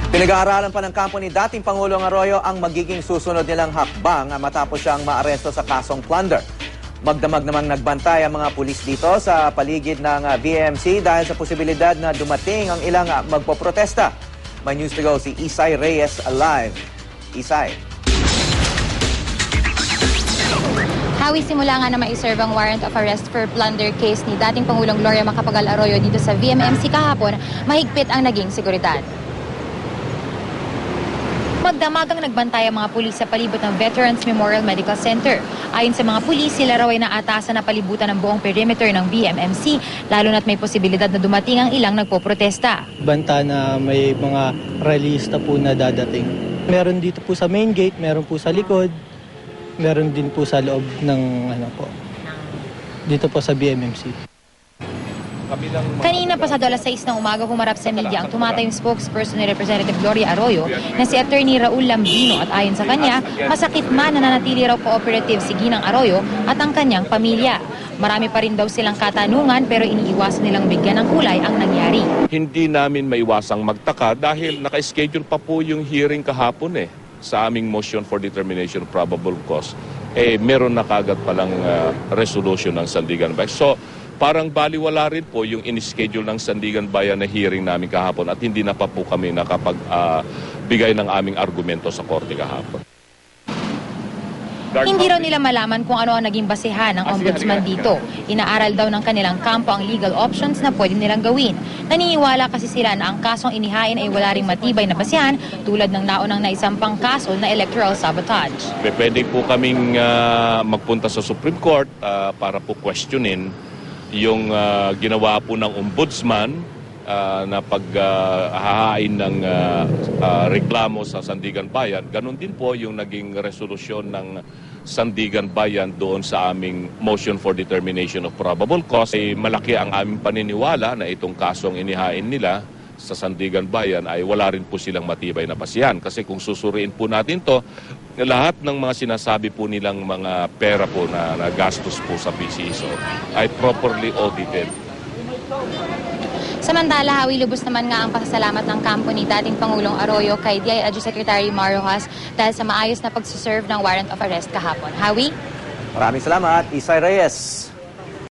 Pinag-aaralan pa ng kampo ni dating Pangulong Arroyo ang magiging susunod nilang hakbang matapos siyang maaresto sa kasong plunder. Magdamag namang nagbantay ang mga pulis dito sa paligid ng VMC dahil sa posibilidad na dumating ang ilang magpoprotesta. May news to go si Isay Reyes live. Isay. Hawi, simula nga na maiserve ang warrant of arrest for plunder case ni dating Pangulong Gloria Macapagal Arroyo dito sa VMMC kahapon, mahigpit ang naging seguridad. Magdamagang nagbantay ang mga pulis sa palibot ng Veterans Memorial Medical Center. Ayon sa mga pulis, sila raw ay naatasan na palibutan ng buong perimeter ng VMMC, lalo na't may posibilidad na dumating ang ilang nagpoprotesta. Banta na may mga rallyista po na dadating. Meron dito po sa main gate, meron po sa likod, meron din po sa loob ng dito po sa VMMC. Kanina pasado alas 6 ng umaga humarap sa media ang tumatayong spokesperson ni Representative Gloria Arroyo na si Attorney Raul Lambino at ayon sa kanya, masakit man na nanatili raw cooperative si Ginang Arroyo at ang kanyang pamilya. Marami pa rin daw silang katanungan pero iniiwasan nilang bigyan ng kulay ang nangyari. Hindi namin maiwasang magtaka dahil naka-schedule pa po yung hearing kahapon sa aming motion for determination of probable cause. Meron na kagad palang resolution ng Sandigan Bayan. So, parang baliwala rin po yung in-schedule ng Sandigan Bayan na hearing namin kahapon at hindi na pa po kami nakapagbigay ng aming argumento sa korte kahapon. Hindi raw nila malaman kung ano ang naging basehan ng ombudsman dito. Inaaral daw ng kanilang kampo ang legal options na pwede nilang gawin. Naniniwala kasi sila na ang kasong inihain ay wala ring matibay na basehan tulad ng naunang naisampang kaso na electoral sabotage. Pwede po kaming magpunta sa Supreme Court para po questionin yung ginawa po ng ombudsman na paghahain ng reklamo sa Sandigan Bayan. Ganon din po yung naging resolusyon ng Sandigan Bayan doon sa aming motion for determination of probable cause. Malaki ang aming paniniwala na itong kasong inihain nila sa Sandigan Bayan ay wala rin po silang matibay na basihan. Kasi kung susuriin po natin to, lahat ng mga sinasabi po nilang mga pera po na gastos po sa PCSO ay properly audited. Samantala, Hawi, lubos naman nga ang pasasalamat ng kampo ni dating Pangulong Arroyo kay DILG Secretary Mar Rojas dahil sa maayos na pagsuserve ng warrant of arrest kahapon. Hawi? Maraming salamat, Isay Reyes.